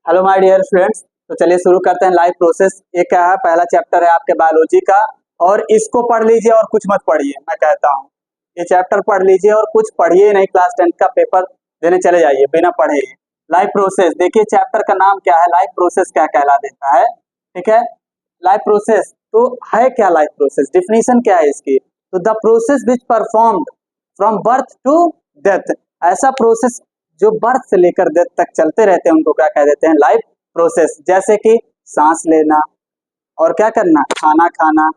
Hello my dear students. तो चलिए शुरू करते हैं लाइफ प्रोसेस। ये क्या है, पहला चैप्टर है आपके बायोलॉजी का और इसको पढ़ लीजिए और कुछ मत पढ़िए। मैं कहता हूँ ये चैप्टर पढ़ लीजिए और कुछ पढ़िए नहीं, क्लास 10 का पेपर देने चले जाइए बिना पढ़े। लाइफ प्रोसेस देखिए, चैप्टर का नाम क्या है, लाइफ प्रोसेस क्या कहला देता है। ठीक है, लाइफ प्रोसेस तो है क्या, लाइफ प्रोसेस डिफिनीशन क्या है इसकी। तो the process which performed from birth to death, ऐसा प्रोसेस जो बर्थ से लेकर डेथ तक चलते रहते हैं उनको क्या कह देते हैं, लाइफ प्रोसेस। जैसे कि सांस लेना और क्या करना, खाना खाना,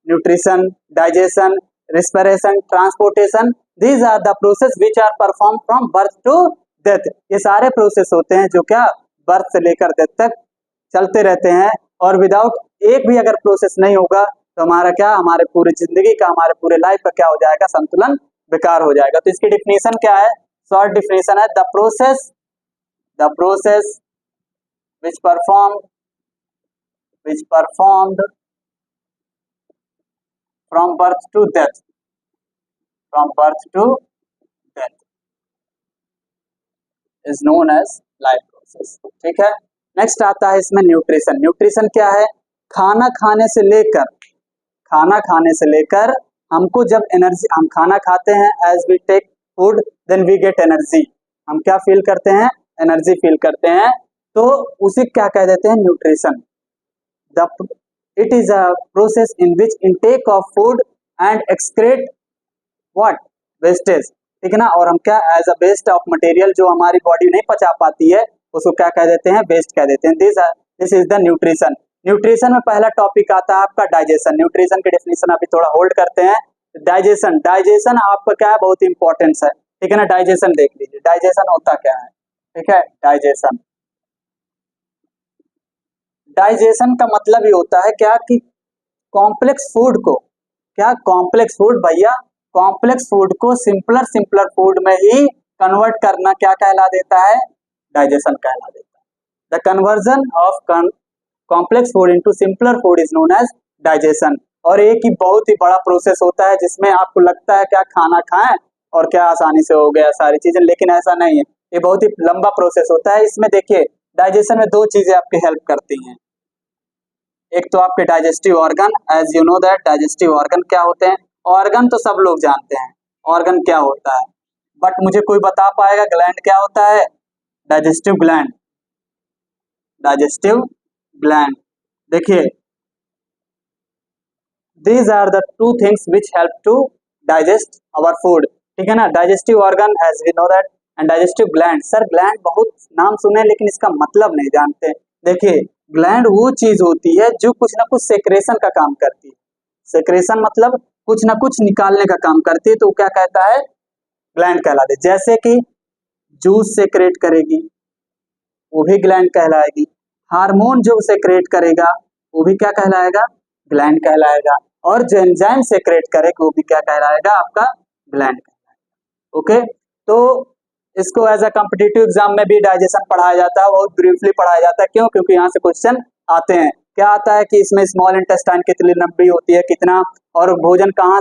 nutrition, digestion, respiration, transportation, these are the process which are perform from birth to death. ये सारे प्रोसेस होते हैं जो क्या बर्थ से लेकर डेथ तक चलते रहते हैं। और विदाउट एक भी अगर प्रोसेस नहीं होगा तो हमारा क्या, हमारे पूरी जिंदगी का, हमारे पूरे लाइफ का क्या हो जाएगा, संतुलन बेकार हो जाएगा। तो इसकी डिफिनीशन क्या है, शॉर्ट डिफिनीशन है the process which performed from birth to death is known as life process। ठीक है, नेक्स्ट आता है इसमें न्यूट्रिशन। न्यूट्रिशन क्या है, खाना खाने से लेकर हमको जब एनर्जी, हम खाना खाते हैं, as we take food then we get energy, हम क्या फील करते हैं, एनर्जी फील करते हैं, तो उसे क्या कह देते हैं, nutrition. It is a process in which intake of food and excrete what, wastage. ठीक है ना, और हम क्या, as a waste of material जो हमारी बॉडी नहीं पचा पाती है उसको क्या कह देते हैं, वेस्ट कह देते हैं। This is the nutrition. Nutrition में पहला टॉपिक आता है आपका डाइजेशन। न्यूट्रिशन की डेफिनेशन अभी थोड़ा होल्ड करते हैं। डाइजेशन आपका क्या है, बहुत इंपॉर्टेंस है। ठीक है ना, डाइजेशन देख लीजिए, डाइजेशन होता क्या है। ठीक है, डाइजेशन का मतलब ये होता है क्या कि कॉम्प्लेक्स फूड को, क्या कॉम्प्लेक्स फूड भैया, कॉम्प्लेक्स फूड को सिंपलर फूड में ही कन्वर्ट करना क्या कहला देता है, डाइजेशन कहला देता है। The conversion of complex food into simpler food is known as digestion. और एक ही बहुत ही बड़ा प्रोसेस होता है जिसमें आपको लगता है क्या खाना खाएं और क्या आसानी से हो गया सारी चीजें, लेकिन ऐसा नहीं है, ये बहुत ही लंबा प्रोसेस होता है। इसमें देखिए डाइजेशन में दो चीजें आपकी हेल्प करती हैं। एक तो आपके digestive organ, as you know that digestive organ क्या होते हैं। ऑर्गन तो सब लोग जानते हैं ऑर्गन क्या होता है, बट मुझे कोई बता पाएगा ग्लैंड क्या होता है, डाइजेस्टिव ग्लैंड। देखिए these are the two things which help to digest our food। ठीक है ना, digestive organ as we know that and digestive gland. Sir gland बहुत नाम सुने लेकिन इसका मतलब नहीं जानते। देखिए ग्लैंड वो चीज होती है जो कुछ ना कुछ सेक्रेशन का काम करती है। सेक्रेशन मतलब कुछ ना कुछ निकालने का काम करती है, तो क्या कहता है, ग्लैंड कहलाते। जैसे कि जूस सेक्रेट करेगी वो भी ग्लैंड कहलाएगी, हार्मोन जो सेक्रेट करेगा वो भी क्या कहलाएगा, ग्लैंड कहलाएगा, और जो एंजाइम सेक्रेट करेगा वो भी क्या कहलाएगा, आपका ग्लैंड कहलाएगा। ओके, तो इसको एज अ कॉम्पिटिटिव एग्जाम में भी डाइजेशन पढ़ाया जाता है, बहुत ब्रीफली पढ़ाया जाता है। क्यों, क्योंकि यहाँ से क्वेश्चन आते हैं। क्या आता है कि इसमें स्मॉल इंटेस्टाइन कितनी लंबी होती है, कितना, और भोजन कहाँ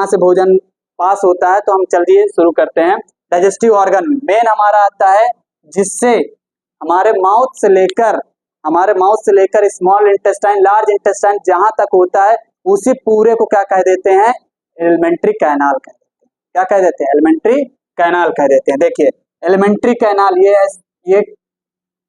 से भोजन पास होता है। तो हम चलिए शुरू करते हैं। डाइजेस्टिव ऑर्गन मेन हमारा आता है जिससे हमारे माउथ से लेकर स्मॉल इंटेस्टाइन, लार्ज इंटेस्टाइन जहां तक होता है उसी पूरे को क्या कह देते हैं, एलिमेंट्री कैनाल कह देते हैं। क्या कह देते हैं, एलिमेंट्री कैनाल कह देते हैं। देखिए एलिमेंट्री कैनाल, ये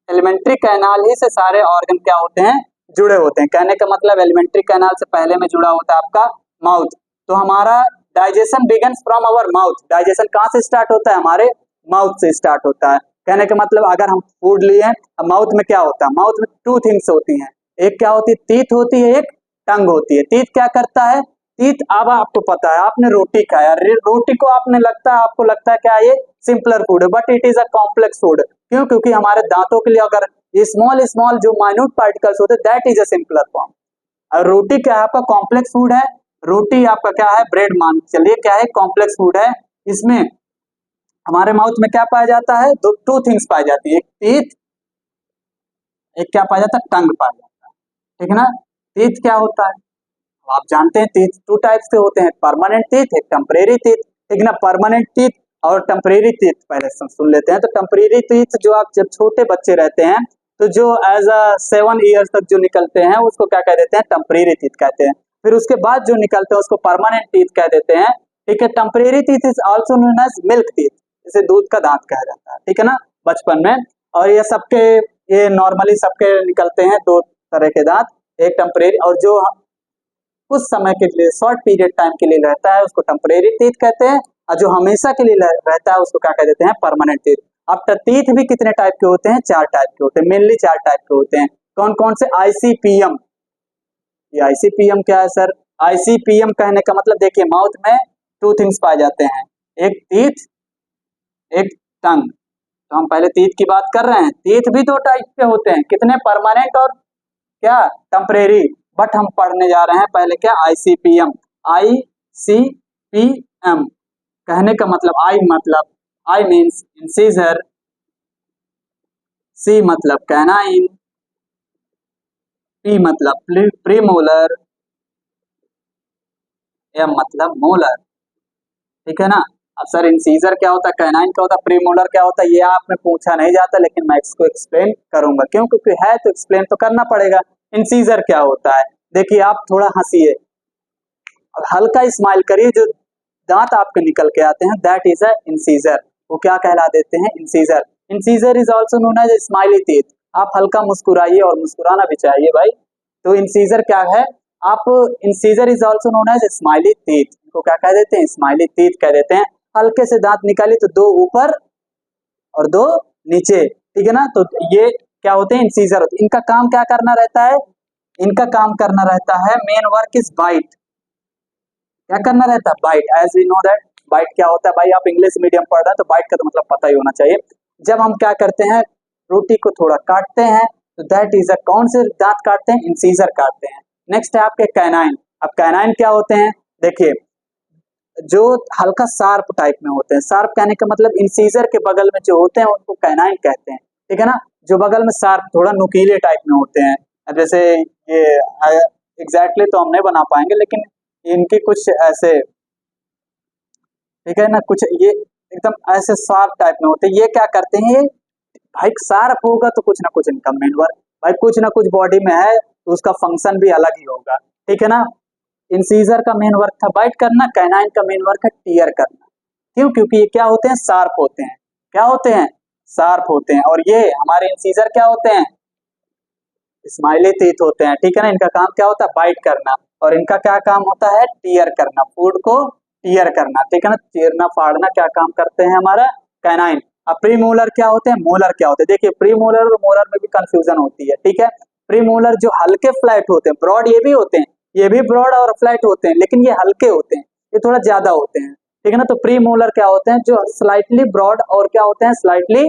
एलिमेंट्री कैनाल ही से सारे ऑर्गन क्या होते हैं, जुड़े होते हैं। कहने का मतलब एलिमेंट्री कैनाल से पहले में जुड़ा होता है आपका माउथ। तो हमारा digestion begins from our mouth. Digestion कहाँ से स्टार्ट होता है, हमारे माउथ से स्टार्ट होता है। कहने का मतलब अगर हम फूड लिए हैं, माउथ में क्या होता है, माउथ में टू थिंग्स होती हैं। एक क्या होती है, टीथ होती है, एक टंग होती है। टीथ क्या करता है, टीथ, अब आपको पता है आपने रोटी खाया, रोटी को आपको लगता है क्या ये सिंपलर फूड है, but it is a complex food. क्यों, क्योंकि हमारे दांतों के लिए अगर स्मॉल जो माइन्यूट पार्टिकल्स होते हैं that is a simpler form. और रोटी क्या है, आपका कॉम्प्लेक्स फूड है। रोटी आपका क्या है, ब्रेड मान चलिए क्या है, कॉम्प्लेक्स फूड है। इसमें हमारे माउथ में क्या पाया जाता है, टू थिंग्स पाई जाती है, एक टीथ, एक क्या पाया जाता है, टंग पाया जाता है। ठीक है ना, टीथ क्या होता है, आप जानते हैं टीथ टू टाइप्स के होते हैं, परमानेंट टीथ, एक टेम्परेरी टीथ। ठीक है ना, परमानेंट टीथ और टेम्परेरी टीथ पहले सुन लेते हैं। तो टेम्परेरी टीथ जो आप जब छोटे बच्चे रहते हैं तो जो एज अ 7 ईयर्स तक जो निकलते हैं उसको क्या कह देते हैं, टेम्परेरी टीथ कहते हैं। फिर उसके बाद जो निकलते हैं उसको परमानेंट टीथ कह देते हैं। ठीक है, temporary teeth is also known as milk teeth, इसे दूध का दांत कहा जाता है। ठीक है ना, बचपन में। और ये नॉर्मली सबके निकलते हैं 2 तरह के दांत, एक टेम्परेरी और जो कुछ समय के लिए शॉर्ट पीरियड टाइम के लिए रहता है उसको टेम्परेरी टीथ कहते हैं, और जो हमेशा के लिए रहता है उसको क्या कह देते हैं, परमानेंट टीथ। अब टीथ भी कितने टाइप के होते हैं, 4 टाइप के होते हैं, मेनली 4 टाइप के होते हैं। कौन कौन से? आईसीपीएम। ये आईसीपीएम क्या है सर? आईसीपीएम कहने का मतलब देखिए, माउथ में 2 थिंग्स पाए जाते हैं, एक टीथ, एक टंग। तो हम पहले टीथ की बात कर रहे हैं। टीथ भी 2 टाइप के होते हैं, कितने? परमानेंट और क्या? टेम्परेरी। बट हम पढ़ने जा रहे हैं पहले क्या? आईसीपीएम। आईसीपीएम कहने का मतलब आई मीन्स इंसीजर, सी मतलब कैनाइन, पी मतलब प्रीमोलर, एम मतलब मोलर। ठीक है ना। अब सर इंसीजर क्या होता है, कैनाइन क्या होता है, प्रीमोलर क्या होता है, ये आप में पूछा नहीं जाता, लेकिन मैं इसको एक्सप्लेन करूंगा। क्यों? क्योंकि है तो एक्सप्लेन तो करना पड़ेगा। इंसीजर क्या होता है? देखिए, आप थोड़ा हंसिए और हल्का स्माइल करिए, जो दांत आपके निकल के आते हैं दैट इज अ इंसीजर। वो क्या कहला देते हैं? Incisor. Incisor is also known as smiley teeth. आप हल्का मुस्कुराइए, और मुस्कुराना भी चाहिए भाई। तो इंसीजर क्या है? आप incisor is also known as smiley teeth, इनको क्या कह देते हैं? स्माइली टीथ कह देते हैं। हल्के से दांत निकालिए तो 2 ऊपर और 2 नीचे। ठीक है ना। तो ये क्या होते हैं? इंसीजर होते हैं। इनका काम क्या करना रहता है? इनका काम करना रहता है, मेन वर्क इज बाइट। क्या करना रहता है? Bite. As we know that bite क्या होता है भाई, आप इंग्लिश मीडियम पढ़ रहे हैं तो बाइट का तो मतलब पता ही होना चाहिए। जब हम क्या करते हैं, रोटी को थोड़ा काटते हैं, तो दैट इज अ, कौन से दांत काटते हैं? इंसीजर काटते हैं। नेक्स्ट है आपके कैनाइन। अब कैनाइन क्या होते हैं? देखिए, जो हल्का शार्प टाइप में होते हैं। शार्प कहने का मतलब इंसीजर के बगल में जो होते हैं उनको कैनाइन कहते हैं। ठीक है ना। जो बगल में शार्प, थोड़ा नुकीले टाइप में होते हैं। अब जैसे ये एग्जैक्टली तो हम नहीं बना पाएंगे, लेकिन इनके कुछ ऐसे, ठीक है ना, कुछ ये एकदम ऐसे शार्प टाइप में होते हैं। ये क्या करते हैं? भाई शार्प होगा तो कुछ ना कुछ इनका मेन वर्क, भाई कुछ ना कुछ बॉडी में है तो उसका फंक्शन भी अलग ही होगा। ठीक है ना। इंसीजर का मेन वर्क था बाइट करना, कैनाइन का मेन वर्क है टीयर करना। क्यों? क्योंकि ये क्या होते हैं? शार्प होते हैं। क्या होते हैं? शार्प होते हैं। और ये हमारे इंसीजर क्या होते हैं? स्माइली टीथ होते हैं। ठीक है ना। इनका काम क्या होता है? बाइट करना। और इनका क्या काम होता है? टीयर करना, फूड को टीयर करना। ठीक है ना। चीरना फाड़ना क्या काम करते हैं हमारा? कैनाइन। अब प्रीमोलर क्या होते हैं, मोलर क्या होते हैं? देखिए, प्रीमोलर और मोलर में भी कंफ्यूजन होती है। ठीक है। प्रीमोलर जो हल्के फ्लैट होते हैं, ब्रॉड ये भी होते हैं, ये भी ब्रॉड और फ्लैट होते हैं, लेकिन ये हल्के होते हैं, ये थोड़ा ज्यादा होते हैं। ठीक है ना। तो प्रीमोलर क्या होते हैं? जो स्लाइटली ब्रॉड और क्या होते हैं? स्लाइटली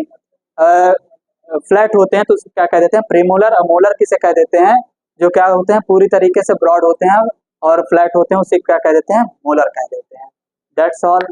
फ्लैट होते हैं, तो उसको क्या कह देते हैं? प्रीमोलर। और मोलर किसे कह देते हैं? जो क्या होते हैं? पूरी तरीके से ब्रॉड होते हैं और फ्लैट होते हैं, उसे क्या कह देते हैं? मोलर कह देते हैं। That's all.